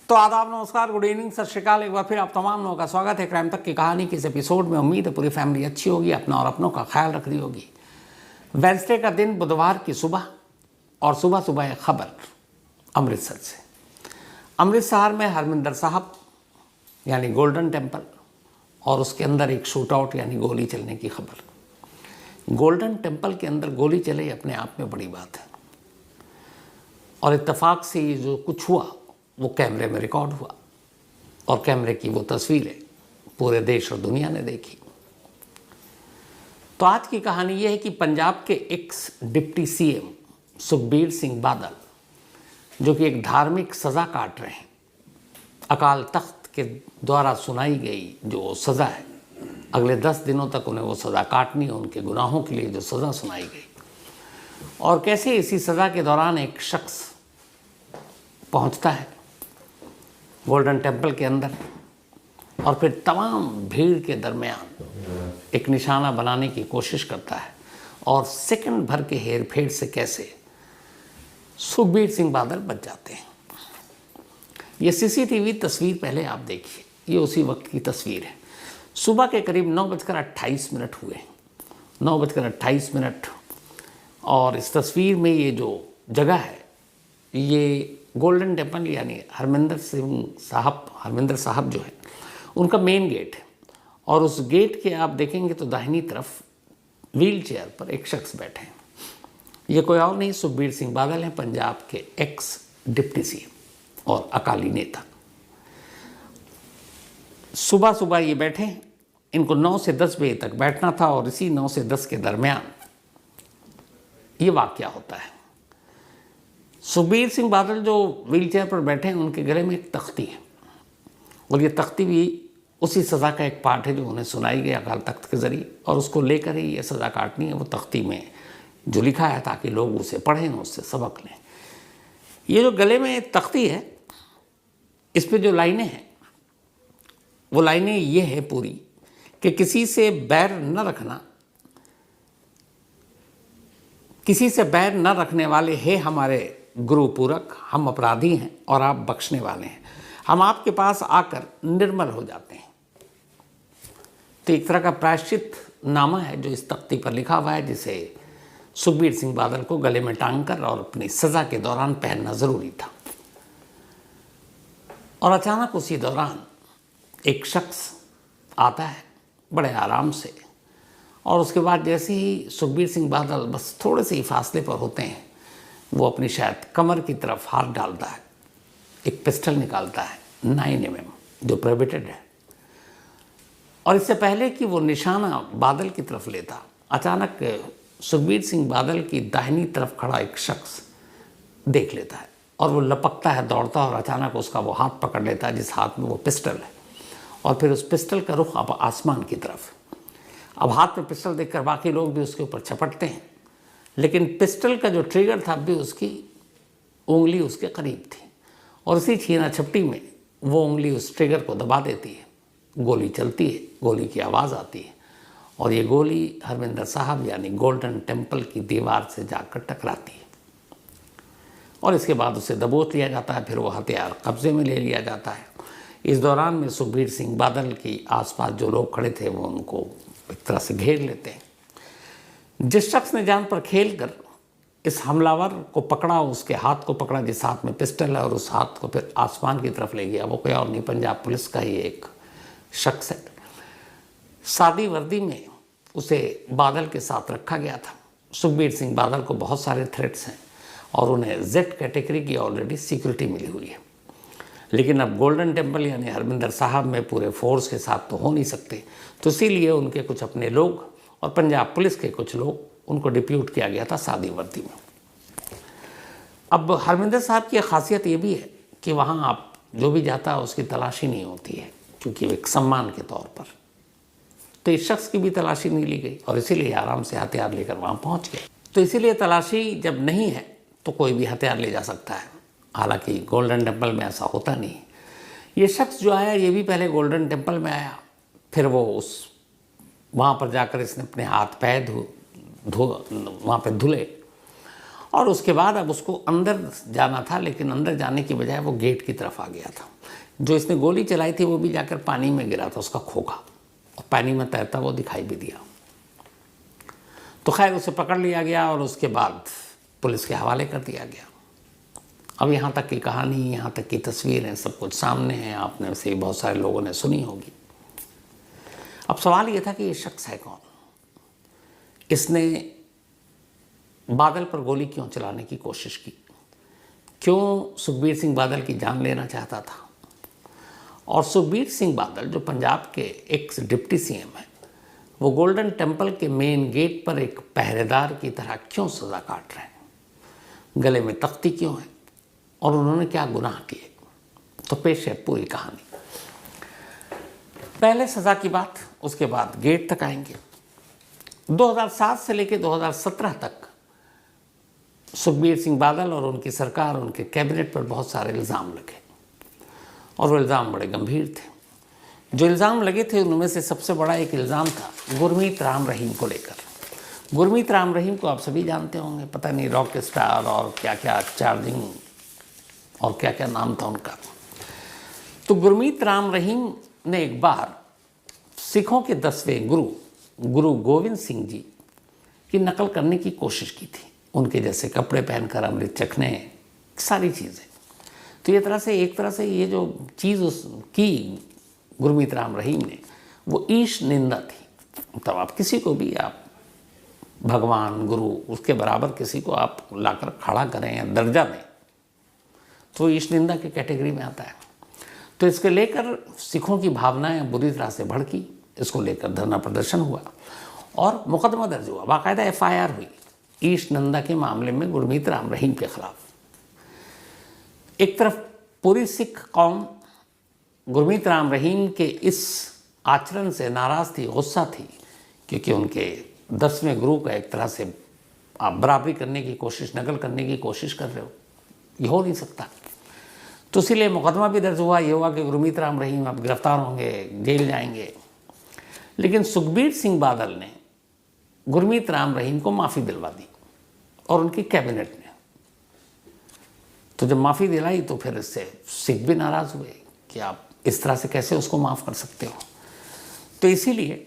तो आदाब, नमस्कार, गुड इवनिंग, सत श्रीकाल। एक बार फिर आप तमाम लोगों का स्वागत है क्राइम तक की कहानी के इस एपिसोड में। उम्मीद है पूरी फैमिली अच्छी होगी, अपना और अपनों का ख्याल रख रही होगी। वेडनेसडे का दिन, बुधवार की सुबह, और सुबह सुबह एक खबर अमृतसर से। अमृतसर में हरमिंदर साहब यानी गोल्डन टेम्पल और उसके अंदर एक शूट आउट यानी गोली चलने की खबर। गोल्डन टेम्पल के अंदर गोली चले अपने आप में बड़ी बात है, और इत्तेफाक से ये जो कुछ हुआ वो कैमरे में रिकॉर्ड हुआ, और कैमरे की वो तस्वीरें पूरे देश और दुनिया ने देखी। तो आज की कहानी ये है कि पंजाब के x deputy CM Sukhbir Singh Badal, जो कि एक धार्मिक सज़ा काट रहे हैं, अकाल तख्त के द्वारा सुनाई गई जो सज़ा है, अगले 10 दिनों तक उन्हें वो सज़ा काटनी है, उनके गुनाहों के लिए जो सज़ा सुनाई गई। और कैसे इसी सज़ा के दौरान एक शख्स पहुंचता है गोल्डन टेम्पल के अंदर, और फिर तमाम भीड़ के दरमियान एक निशाना बनाने की कोशिश करता है, और सेकंड भर के हेर फेर से कैसे सुखबीर सिंह बादल बच जाते हैं। ये सीसीटीवी तस्वीर पहले आप देखिए, ये उसी वक्त की तस्वीर है। सुबह के करीब 9:28 हुए, 9:28, और इस तस्वीर में ये जो जगह है ये गोल्डन टेम्पल यानी हरमिंदर साहब जो है उनका मेन गेट है। और उस गेट के आप देखेंगे तो दाहिनी तरफ व्हील चेयर पर एक शख्स बैठे हैं। ये कोई और नहीं, सुखबीर सिंह बादल हैं, पंजाब के एक्स डिप्टी सीएम और अकाली नेता। सुबह सुबह ये बैठे हैं, इनको 9 से 10 बजे तक बैठना था, और इसी 9 से 10 के दरमियान ये वाकया होता है। सुखबीर सिंह बादल जो व्हील चेयर पर बैठे हैं, उनके गले में एक तख्ती है, और ये तख्ती भी उसी सज़ा का एक पार्ट है जो उन्हें सुनाई गई अकाल तख्त के ज़रिए, और उसको लेकर ही ये सज़ा काटनी है। वो तख्ती में जो लिखा है ताकि लोग उसे पढ़ें, उससे सबक लें। ये जो गले में तख्ती है, इस पर जो लाइनें हैं वो लाइनें ये है पूरी कि किसी से बैर न रखना, किसी से बैर न रखने वाले हैं हमारे गुरुपूरक, हम अपराधी हैं और आप बख्शने वाले हैं, हम आपके पास आकर निर्मल हो जाते हैं। तो एक तरह का प्रायश्चित नामा है जो इस तख्ती पर लिखा हुआ है, जिसे सुखबीर सिंह बादल को गले में टांगकर और अपनी सज़ा के दौरान पहनना ज़रूरी था। और अचानक उसी दौरान एक शख्स आता है बड़े आराम से, और उसके बाद जैसे ही सुखबीर सिंह बादल बस थोड़े से ही फासले पर होते हैं, वो अपनी शायद कमर की तरफ हाथ डालता है, एक पिस्टल निकालता है 9mm जो प्रोहिबिटेड है, और इससे पहले कि वो निशाना बादल की तरफ लेता, अचानक सुखबीर सिंह बादल की दाहिनी तरफ खड़ा एक शख्स देख लेता है, और वो लपकता है, दौड़ता है, और अचानक उसका वो हाथ पकड़ लेता है जिस हाथ में वो पिस्टल है, और फिर उस पिस्टल का रुख अब आसमान की तरफ। अब हाथ में पिस्टल देखकर बाकी लोग भी उसके ऊपर झपटते हैं, लेकिन पिस्टल का जो ट्रिगर था भी उसकी उंगली उसके करीब थी, और इसी छीना झपटी में वो उंगली उस ट्रिगर को दबा देती है। गोली चलती है, गोली की आवाज़ आती है, और ये गोली हरमिंदर साहब यानी गोल्डन टेम्पल की दीवार से जाकर टकराती है, और इसके बाद उसे दबोच लिया जाता है। फिर वो हथियार कब्जे में ले लिया जाता है। इस दौरान में सुखबीर सिंह बादल की आसपास जो लोग खड़े थे वो उनको एक तरह से घेर लेते हैं। जिस शख्स ने जान पर खेल कर इस हमलावर को पकड़ा, उसके हाथ को पकड़ा जिस हाथ में पिस्टल है, और उस हाथ को फिर आसमान की तरफ ले गया, वो कोई और नहीं, पंजाब पुलिस का ही एक शख्स है। सादी वर्दी में उसे बादल के साथ रखा गया था। सुखबीर सिंह बादल को बहुत सारे थ्रेट्स हैं, और उन्हें Z कैटेगरी की ऑलरेडी सिक्योरिटी मिली हुई है, लेकिन अब गोल्डन टेम्पल यानी हरमिंदर साहब में पूरे फोर्स के साथ तो हो नहीं सकते, तो इसीलिए उनके कुछ अपने लोग और पंजाब पुलिस के कुछ लोग, उनको डिप्यूट किया गया था सादी वर्दी में। अब हरमिंदर साहब की खासियत ये भी है कि वहाँ आप जो भी जाता है उसकी तलाशी नहीं होती है, क्योंकि एक सम्मान के तौर पर। तो इस शख्स की भी तलाशी नहीं ली गई, और इसीलिए आराम से हथियार लेकर वहाँ पहुँच गए। तो इसीलिए तलाशी जब नहीं है तो कोई भी हथियार ले जा सकता है, हालांकि गोल्डन टेम्पल में ऐसा होता नहीं। ये शख्स जो आया ये भी पहले गोल्डन टेम्पल में आया, फिर वो वहाँ पर जाकर इसने अपने हाथ पैर वहाँ पे धुले, और उसके बाद अब उसको अंदर जाना था, लेकिन अंदर जाने की बजाय वो गेट की तरफ आ गया था। जो इसने गोली चलाई थी वो भी जाकर पानी में गिरा था, उसका खोखा, और पानी में तैरता वो दिखाई भी दिया। तो खैर उसे पकड़ लिया गया और उसके बाद पुलिस के हवाले कर दिया गया। अब यहाँ तक की कहानी, यहाँ तक की तस्वीरें सब कुछ सामने हैं, आपने से बहुत सारे लोगों ने सुनी होगी। अब सवाल ये था कि ये शख्स है कौन, इसने बादल पर गोली क्यों चलाने की कोशिश की, क्यों सुखबीर सिंह बादल की जान लेना चाहता था, और सुखबीर सिंह बादल जो पंजाब के एक्स डिप्टी सीएम हैं, वो गोल्डन टेम्पल के मेन गेट पर एक पहरेदार की तरह क्यों सज़ा काट रहे हैं, गले में तख्ती क्यों है, और उन्होंने क्या गुनाह किए। तो पेश है पूरी कहानी। पहले सज़ा की बात, उसके बाद गेट तक आएंगे। 2007 से लेकर 2017 तक सुखबीर सिंह बादल और उनकी सरकार, उनके कैबिनेट पर बहुत सारे इल्ज़ाम लगे, और वो इल्ज़ाम बड़े गंभीर थे। जो इल्ज़ाम लगे थे उनमें से सबसे बड़ा एक इल्ज़ाम था गुरमीत राम रहीम को लेकर। गुरमीत राम रहीम को आप सभी जानते होंगे, पता नहीं रॉक स्टार और क्या क्या चार्जिंग और क्या क्या नाम था उनका। तो गुरमीत राम रहीम ने एक बार सिखों के 10वें गुरु गोविंद सिंह जी की नकल करने की कोशिश की थी, उनके जैसे कपड़े पहनकर, अमृत चखने, सारी चीज़ें। तो ये तरह से एक तरह से ये जो चीज़ की गुरमीत राम रहीम ने, वो ईश निंदा थी। तब आप किसी को भी आप भगवान, गुरु, उसके बराबर किसी को आप लाकर खड़ा करें या दर्जा दें तो ईश निंदा की कैटेगरी में आता है। तो इसके लेकर सिखों की भावनाएं बुरी तरह से भड़की, इसको लेकर धरना प्रदर्शन हुआ और मुकदमा दर्ज हुआ, बाकायदा FIR हुई ईश निंदा के मामले में गुरमीत राम रहीम के खिलाफ। एक तरफ पूरी सिख कौम गुरमीत राम रहीम के इस आचरण से नाराज़ थी, गुस्सा थी, क्योंकि उनके 10वें गुरु का एक तरह से आप बराबरी करने की कोशिश, नकल करने की कोशिश कर रहे हो, ये हो नहीं सकता। तो इसीलिए मुकदमा भी दर्ज हुआ। ये हुआ कि गुरमीत राम रहीम अब गिरफ्तार होंगे, जेल जाएंगे। लेकिन सुखबीर सिंह बादल ने गुरमीत राम रहीम को माफ़ी दिलवा दी और उनकी कैबिनेट ने। तो जब माफ़ी दिलाई तो फिर इससे सिख भी नाराज़ हुए कि आप इस तरह से कैसे उसको माफ़ कर सकते हो। तो इसीलिए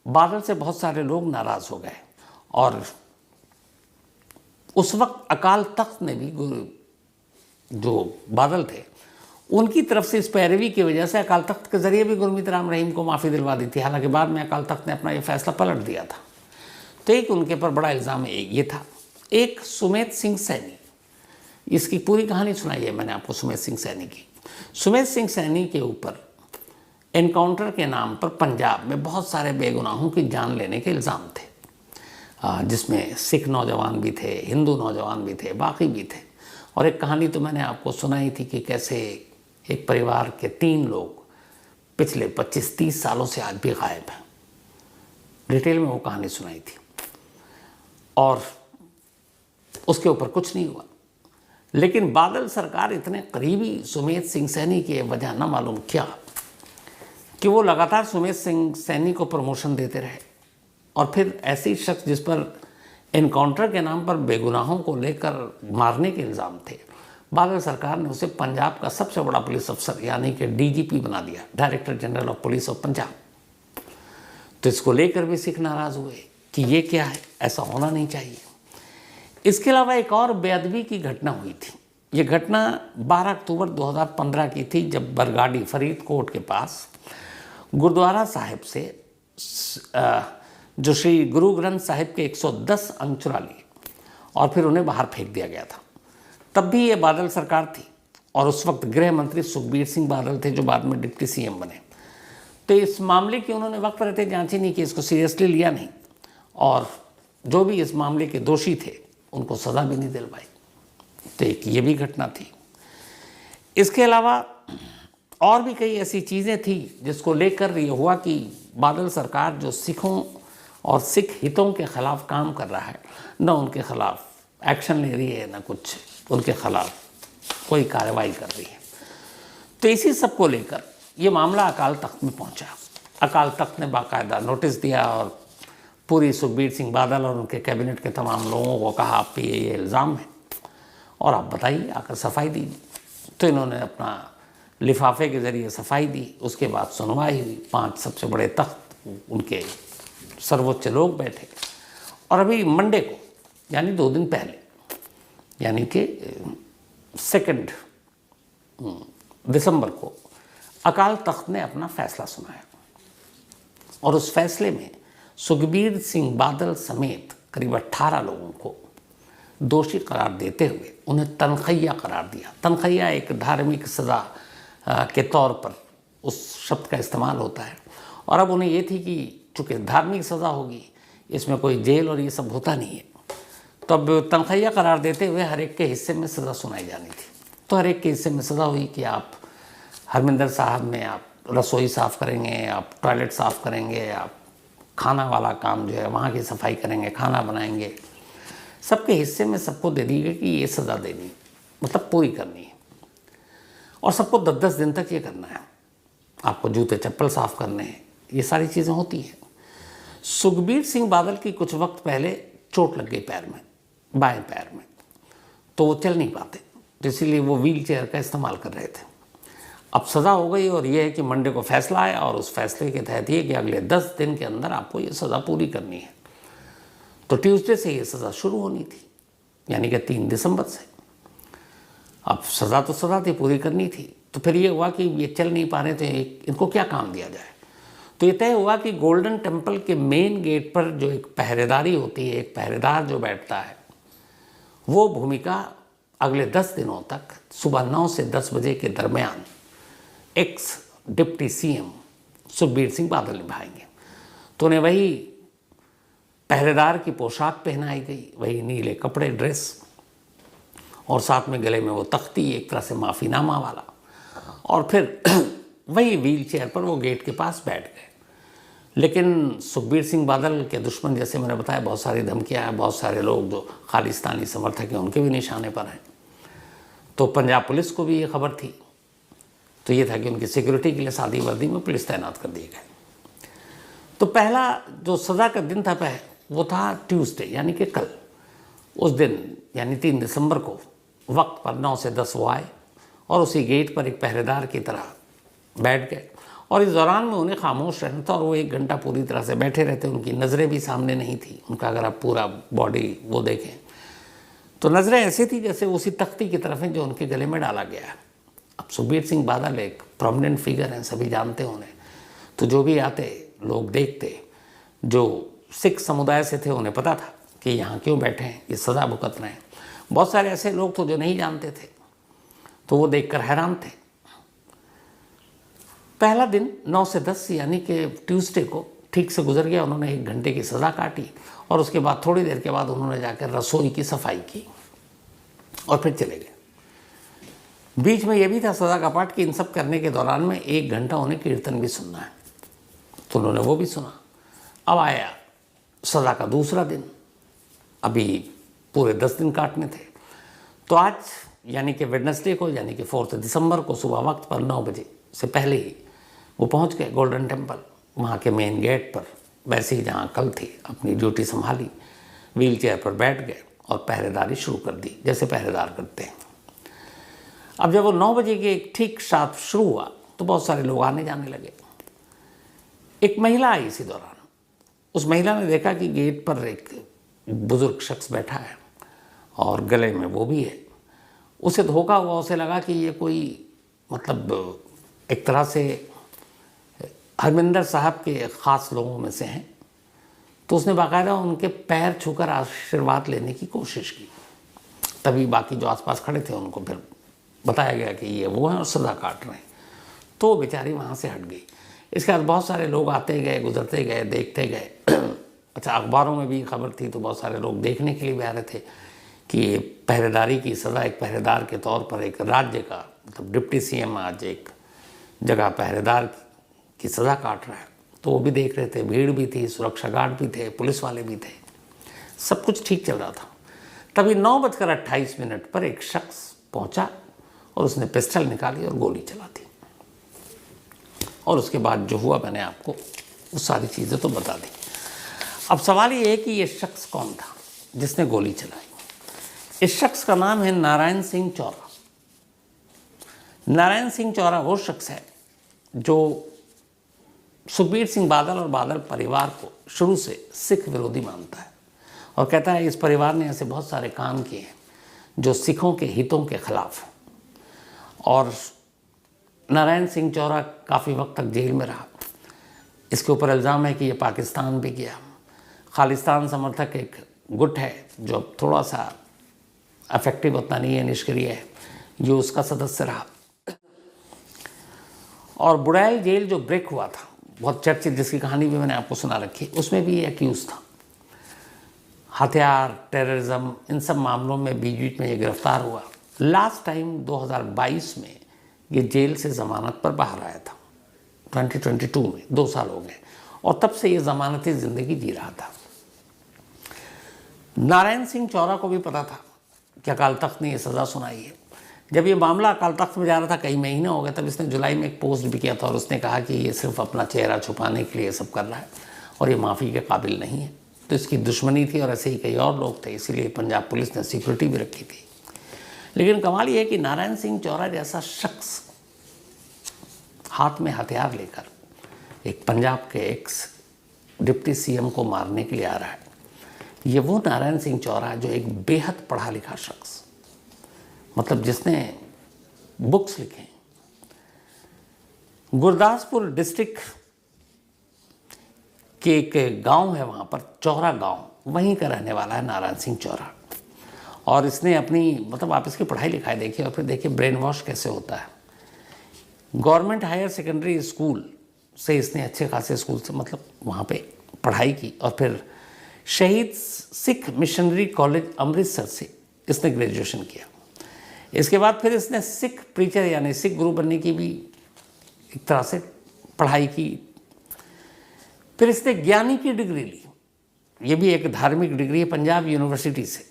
बादल से बहुत सारे लोग नाराज़ हो गए, और उस वक्त अकाल तख्त ने भी जो बादल थे उनकी तरफ से इस पैरवी की वजह से अकाल तख्त के ज़रिए भी गुरमीत राम रहीम को माफ़ी दिलवा दी थी। हालांकि बाद में अकाल तख्त ने अपना ये फैसला पलट दिया था। तो एक उनके पर बड़ा इल्ज़ाम ये था। एक सुमेध सिंह सैनी, इसकी पूरी कहानी सुनाई है मैंने आपको सुमेध सिंह सैनी की। सुमेध सिंह सैनी के ऊपर एनकाउंटर के नाम पर पंजाब में बहुत सारे बेगुनाहों की जान लेने के इल्ज़ाम थे, जिसमें सिख नौजवान भी थे, हिंदू नौजवान भी थे, बाकी भी थे। और एक कहानी तो मैंने आपको सुनाई थी कि कैसे एक परिवार के 3 लोग पिछले 25-30 सालों से आज भी गायब हैं। डिटेल में वो कहानी सुनाई थी, और उसके ऊपर कुछ नहीं हुआ। लेकिन बादल सरकार इतने करीबी सुमेध सिंह सैनी की वजह न मालूम क्या कि वो लगातार सुमेध सिंह सैनी को प्रमोशन देते रहे, और फिर ऐसी शख्स जिस पर एनकाउंटर के नाम पर बेगुनाहों को लेकर मारने के इल्ज़ाम थे, बादल सरकार ने उसे पंजाब का सबसे बड़ा पुलिस अफसर यानी कि DGP बना दिया, director general of police of Punjab. तो इसको लेकर भी सिख नाराज़ हुए कि ये क्या है, ऐसा होना नहीं चाहिए। इसके अलावा एक और बेअदबी की घटना हुई थी। ये घटना 12 अक्टूबर 2015 की थी, जब बरगाड़ी फरीदकोट के पास गुरुद्वारा साहिब से जो श्री गुरु ग्रंथ साहिब के 110 अंग चुरा लिए और फिर उन्हें बाहर फेंक दिया गया था। तब भी ये बादल सरकार थी, और उस वक्त गृह मंत्री सुखबीर सिंह बादल थे, जो बाद में डिप्टी CM बने। तो इस मामले की उन्होंने वक्त रहते जांच ही नहीं की, इसको सीरियसली लिया नहीं, और जो भी इस मामले के दोषी थे उनको सज़ा भी नहीं दिलवाई। तो एक ये भी घटना थी। इसके अलावा और भी कई ऐसी चीज़ें थी जिसको लेकर ये हुआ कि बादल सरकार जो सिखों और सिख हितों के ख़िलाफ़ काम कर रहा है, न उनके ख़िलाफ़ एक्शन ले रही है, न कुछ उनके ख़िलाफ़ कोई कार्रवाई कर रही है। तो इसी सब को लेकर ये मामला अकाल तख्त में पहुंचा। अकाल तख्त ने बाकायदा नोटिस दिया और पूरी सुखबीर सिंह बादल और उनके कैबिनेट के तमाम लोगों को कहा, आप पे ये इल्ज़ाम है और आप बताइए, आकर सफाई दीजिए। तो इन्होंने अपना लिफाफे के ज़रिए सफाई दी, उसके बाद सुनवाई हुई, 5 सबसे बड़े तख्त, उनके सर्वोच्च लोग बैठे। और अभी मंडे को यानी 2 दिन पहले, यानी कि 2 दिसंबर को अकाल तख्त ने अपना फैसला सुनाया और उस फैसले में सुखबीर सिंह बादल समेत करीब 18 लोगों को दोषी करार देते हुए उन्हें तनखैया करार दिया। तनखैया एक धार्मिक सज़ा के तौर पर उस शब्द का इस्तेमाल होता है। और अब उन्हें ये थी कि चूँकि धार्मिक सज़ा होगी, इसमें कोई जेल और ये सब होता नहीं है, तो अब तनखैया करार देते हुए हर एक के हिस्से में सज़ा सुनाई जानी थी। तो हर एक के हिस्से में सज़ा हुई कि आप हरमिंदर साहब में आप रसोई साफ़ करेंगे, आप टॉयलेट साफ़ करेंगे, आप खाना वाला काम जो है वहाँ की सफाई करेंगे, खाना बनाएंगे। सबके हिस्से में सबको दे दी गई कि ये सज़ा देनी, मतलब पूरी करनी है। और सबको 10-10 दिन तक ये करना है। आपको जूते चप्पल साफ़ करने हैं, ये सारी चीज़ें होती हैं। सुखबीर सिंह बादल की कुछ वक्त पहले चोट लग गई पैर में, बाएं पैर में, तो वो चल नहीं पाते, तो इसीलिए वो व्हील चेयर का इस्तेमाल कर रहे थे। अब सज़ा हो गई और ये है कि मंडे को फैसला आया और उस फैसले के तहत ये कि अगले 10 दिन के अंदर आपको ये सज़ा पूरी करनी है। तो ट्यूसडे से ये सज़ा शुरू होनी थी, यानी कि 3 दिसंबर से। अब सज़ा तो सज़ा थी, पूरी करनी थी। तो फिर ये हुआ कि ये चल नहीं पा रहे थे, इनको क्या काम दिया जाए। तो ये तय हुआ कि गोल्डन टेम्पल के मेन गेट पर जो एक पहरेदारी होती है, एक पहरेदार जो बैठता है, वो भूमिका अगले 10 दिनों तक सुबह 9 से 10 बजे के दरमियान x deputy CM Sukhbir Singh Badal निभाएंगे। तो उन्हें वही पहरेदार की पोशाक पहनाई गई, वही नीले कपड़े, ड्रेस, और साथ में गले में वो तख्ती, एक तरह से माफ़ीनामा वाला, और फिर वही व्हील चेयर पर वो गेट के पास बैठ गए। लेकिन सुखबीर सिंह बादल के दुश्मन, जैसे मैंने बताया, बहुत सारी धमकियाँ हैं, बहुत सारे लोग जो खालिस्तानी समर्थक हैं उनके भी निशाने पर हैं। तो पंजाब पुलिस को भी ये खबर थी, तो ये था कि उनकी सिक्योरिटी के लिए सादी वर्दी में पुलिस तैनात कर दिए गए। तो पहला जो सज़ा का दिन था वो था ट्यूसडे, यानी कि कल। उस दिन यानी 3 दिसंबर को वक्त पर 9 से 10 वो आए और उसी गेट पर एक पहरेदार की तरह बैठ गए। और इस दौरान में उन्हें खामोश रहना था और वो 1 घंटा पूरी तरह से बैठे रहते। उनकी नज़रें भी सामने नहीं थी, उनका अगर आप पूरा बॉडी वो देखें तो नज़रें ऐसी थी जैसे उसी तख्ती की तरफ हैं जो उनके गले में डाला गया है। अब सुखबीर सिंह बादल एक प्रोमिनेंट फिगर हैं, सभी जानते हैं उन्हें। तो जो भी आते लोग देखते, जो सिख समुदाय से थे उन्हें पता था कि यहाँ क्यों बैठे हैं, ये सज़ा भुगत रहे हैं। बहुत सारे ऐसे लोग तो जो नहीं जानते थे, तो वो देखकर हैरान थे। पहला दिन 9 से 10 यानी कि ट्यूसडे को ठीक से गुजर गया। उन्होंने 1 घंटे की सज़ा काटी और उसके बाद थोड़ी देर के बाद उन्होंने जाकर रसोई की सफाई की और फिर चले गए। बीच में ये भी था सज़ा का पाठ कि इन सब करने के दौरान में 1 घंटा उन्हें कीर्तन भी सुनना है, तो उन्होंने वो भी सुना। अब आया सज़ा का दूसरा दिन, अभी पूरे 10 दिन काटने थे। तो आज यानी कि वेडनेसडे को, यानी कि 4 दिसंबर को सुबह वक्त पर 9 बजे से पहले ही वो पहुंच गए गोल्डन टेम्पल, वहाँ के मेन गेट पर, वैसे ही जहाँ कल थी। अपनी ड्यूटी संभाली, व्हील चेयर पर बैठ गए और पहरेदारी शुरू कर दी जैसे पहरेदार करते हैं। अब जब वो 9 बजे के ठीक साथ शुरू हुआ तो बहुत सारे लोग आने जाने लगे। एक महिला आई इसी दौरान। उस महिला ने देखा कि गेट पर एक बुजुर्ग शख्स बैठा है और गले में वो भी है। उसे धोखा हुआ, उसे लगा कि ये कोई मतलब एक तरह से हरमिंदर साहब के ख़ास लोगों में से हैं। तो उसने बाकायदा उनके पैर छूकर आशीर्वाद लेने की कोशिश की। तभी बाकी जो आसपास खड़े थे उनको फिर बताया गया कि ये वो हैं और सज़ा काट रहे हैं। तो बेचारी वहाँ से हट गई। इसके बाद बहुत सारे लोग आते गए, गुजरते गए, देखते गए। अच्छा, अखबारों में भी खबर थी तो बहुत सारे लोग देखने के लिए भी आ रहे थे कि पहरेदारी की सज़ा, एक पहरेदार के तौर पर एक राज्य का मतलब डिप्टी सीएम आज एक जगह पहरेदार की सज़ा काट रहा है। तो वो भी देख रहे थे, भीड़ भी थी, सुरक्षा गार्ड भी थे, पुलिस वाले भी थे, सब कुछ ठीक चल रहा था। तभी 9:28 पर एक शख्स पहुंचा और उसने पिस्टल निकाली और गोली चला दी। और उसके बाद जो हुआ मैंने आपको वो सारी चीज़ें तो बता दी। अब सवाल ये है कि ये शख्स कौन था जिसने गोली चलाई। इस शख्स का नाम है नारायण सिंह चौरा। नारायण सिंह चौरा वो शख्स है जो सुखबीर सिंह बादल और बादल परिवार को शुरू से सिख विरोधी मानता है और कहता है इस परिवार ने ऐसे बहुत सारे काम किए हैं जो सिखों के हितों के खिलाफ हैं। और नारायण सिंह चौरा काफ़ी वक्त तक जेल में रहा। इसके ऊपर इल्ज़ाम है कि ये पाकिस्तान भी गया। खालिस्तान समर्थक एक गुट है जो थोड़ा सा अफेक्टिव उतना नहीं है, निष्क्रिय है, ये उसका सदस्य रहा। और बुड़ैल जेल जो ब्रेक हुआ था, बहुत चर्चित, जिसकी कहानी भी मैंने आपको सुना रखी, उसमें भी ये एक्यूज़ था। हथियार, टेररिज्म, इन सब मामलों में बीच में ये गिरफ्तार हुआ। लास्ट टाइम 2022 में ये जेल से ज़मानत पर बाहर आया था, 2022 में, 2 साल हो गए, और तब से ये ज़मानती ज़िंदगी जी रहा था। नारायण सिंह चौरा को भी पता था कि अकाल तख्त ने ये सज़ा सुनाई है। जब ये मामला अकाल तख्त में जा रहा था, कई महीने हो गए, तब इसने जुलाई में एक पोस्ट भी किया था और उसने कहा कि ये सिर्फ अपना चेहरा छुपाने के लिए सब कर रहा है और ये माफ़ी के काबिल नहीं है। तो इसकी दुश्मनी थी और ऐसे ही कई और लोग थे, इसीलिए पंजाब पुलिस ने सिक्योरिटी भी रखी थी। लेकिन कमाल ये है कि नारायण सिंह चौरा जैसा शख्स हाथ में हथियार लेकर एक पंजाब के एक्स डिप्टी सीएम को मारने के लिए आ रहा है। ये वो नारायण सिंह चौरा है जो एक बेहद पढ़ा लिखा शख्स, मतलब जिसने बुक्स लिखे। गुरदासपुर डिस्ट्रिक्ट के एक गांव है, वहाँ पर चौरा गांव, वहीं का रहने वाला है नारायण सिंह चौरा। और इसने अपनी, मतलब आप इसकी पढ़ाई लिखाई देखिए और फिर देखिए ब्रेन वॉश कैसे होता है। गवर्नमेंट हायर सेकेंडरी स्कूल से इसने अच्छे खासे स्कूल से, मतलब वहाँ पे पढ़ाई की और फिर शहीद सिख मिशनरी कॉलेज अमृतसर से इसने ग्रेजुएशन किया। इसके बाद फिर इसने सिख प्रीचर यानी सिख गुरु बनने की भी एक तरह से पढ़ाई की। फिर इसने ज्ञानी की डिग्री ली, ये भी एक धार्मिक डिग्री है, पंजाब यूनिवर्सिटी से।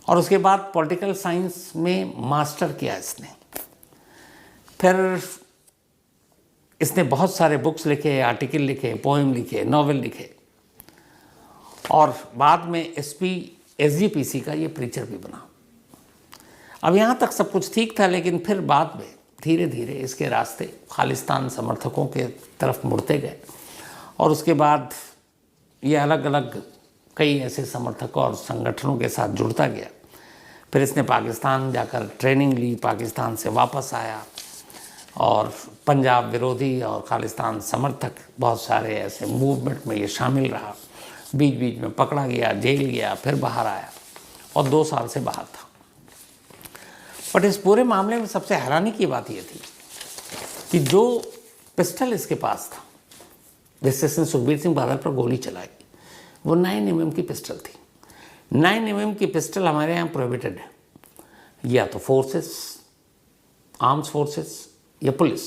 और उसके बाद पॉलिटिकल साइंस में मास्टर किया इसने। फिर इसने बहुत सारे बुक्स लिखे, आर्टिकल लिखे, पोएम लिखे, नॉवेल लिखे और बाद में एसजीपीसी का ये प्रीचर भी बना। अब यहाँ तक सब कुछ ठीक था, लेकिन फिर बाद में धीरे धीरे इसके रास्ते खालिस्तान समर्थकों के तरफ मुड़ते गए और उसके बाद ये अलग अलग कई ऐसे समर्थकों और संगठनों के साथ जुड़ता गया। फिर इसने पाकिस्तान जाकर ट्रेनिंग ली, पाकिस्तान से वापस आया और पंजाब विरोधी और खालिस्तान समर्थक बहुत सारे ऐसे मूवमेंट में ये शामिल रहा। बीच बीच में पकड़ा गया, जेल गया, फिर बाहर आया और 2 साल से बाहर था। बट इस पूरे मामले में सबसे हैरानी की बात यह थी कि जो पिस्टल इसके पास था, जिससे इसने सुखबीर सिंह बादल पर गोली चलाई, वो 9mm की पिस्टल थी। 9mm की पिस्टल हमारे यहाँ प्रोहिबिटेड है। या तो फोर्सेस, आर्म्स फोर्सेस या पुलिस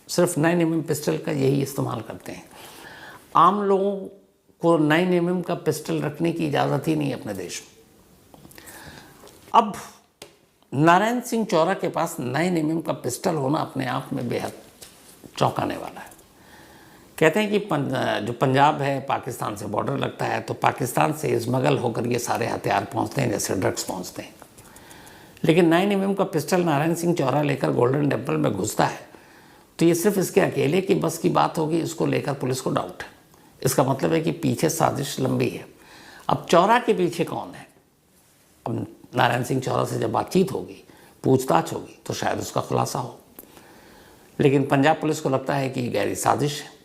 सिर्फ 9mm पिस्टल का यही इस्तेमाल करते हैं। आम लोगों को 9mm का पिस्टल रखने की इजाज़त ही नहीं है अपने देश में। अब नारायण सिंह चौरा के पास 9mm का पिस्टल होना अपने आप में बेहद चौंकाने वाला है। कहते हैं कि जो पंजाब है पाकिस्तान से बॉर्डर लगता है, तो पाकिस्तान से स्मगल होकर ये सारे हथियार पहुंचते हैं, जैसे ड्रग्स पहुंचते हैं। लेकिन 9mm का पिस्टल नारायण सिंह चौरा लेकर गोल्डन टेम्पल में घुसता है, तो ये सिर्फ इसके अकेले की बस की बात होगी, इसको लेकर पुलिस को डाउट है। इसका मतलब है कि पीछे साजिश लंबी है। अब चौरा के पीछे कौन है? अब नारायण सिंह चौरा से जब बातचीत होगी, पूछताछ होगी, तो शायद उसका खुलासा हो। लेकिन पंजाब पुलिस को लगता है कि गहरी साजिश है।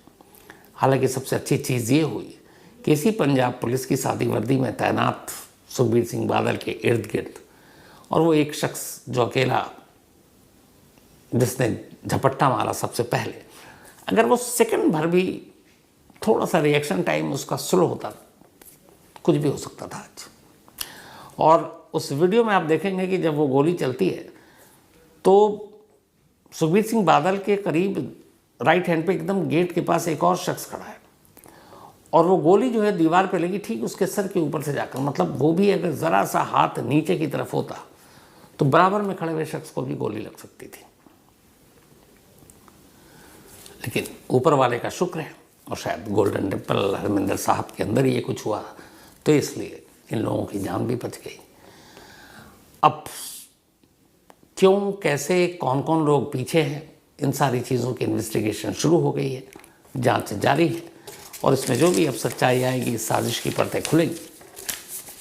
हालांकि सबसे अच्छी चीज़ ये हुई कि इसी पंजाब पुलिस की सादी वर्दी में तैनात सुखबीर सिंह बादल के इर्द गिर्द, और वो एक शख्स जो अकेला, जिसने झपट्टा मारा सबसे पहले, अगर वो सेकंड भर भी थोड़ा सा रिएक्शन टाइम उसका स्लो होता, कुछ भी हो सकता था आज। और उस वीडियो में आप देखेंगे कि जब वो गोली चलती है तो सुखबीर सिंह बादल के करीब राइट हैंड पे एकदम गेट के पास एक और शख्स खड़ा है और वो गोली जो है दीवार पे लगी ठीक उसके सर के ऊपर से जाकर, मतलब वो भी अगर ज़रा सा हाथ नीचे की तरफ होता तो बराबर में खड़े हुए शख्स को भी गोली लग सकती थी। लेकिन ऊपर वाले का शुक्र है, और शायद गोल्डन टेम्पल हरमिंदर साहब के अंदर ये कुछ हुआ, तो इसलिए इन लोगों की जान भी बच गई। अब क्यों, कैसे, कौन कौन लोग पीछे हैं, इन सारी चीज़ों की इन्वेस्टिगेशन शुरू हो गई है, जांच जारी है। और इसमें जो भी अब सच्चाई आएगी, साजिश की परतें खुलेंगी,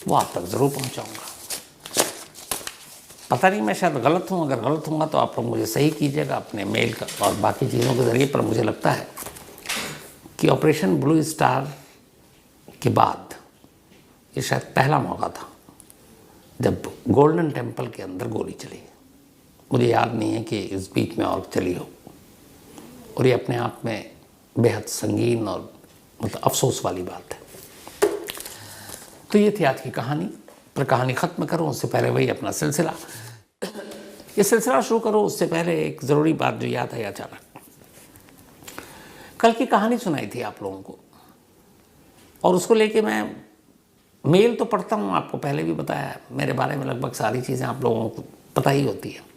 वो आप तक ज़रूर पहुंचाऊंगा। पता नहीं, मैं शायद गलत हूं, अगर गलत होऊंगा तो आप लोग मुझे सही कीजिएगा अपने मेल का और बाकी चीज़ों के ज़रिए। पर मुझे लगता है कि ऑपरेशन ब्लू स्टार के बाद ये शायद पहला मौका था जब गोल्डन टेम्पल के अंदर गोली चली। मुझे याद नहीं है कि इस बीच में और चली हो, और ये अपने आप में बेहद संगीन और मतलब अफसोस वाली बात है। तो ये थी आज की कहानी। पर कहानी ख़त्म करूँ उससे पहले वही अपना सिलसिला, ये सिलसिला शुरू करूँ उससे पहले एक ज़रूरी बात जो याद आई अचानक। कल की कहानी सुनाई थी आप लोगों को, और उसको लेके मैं मेल तो पढ़ता हूँ, आपको पहले भी बताया, मेरे बारे में लगभग सारी चीज़ें आप लोगों को पता ही होती है।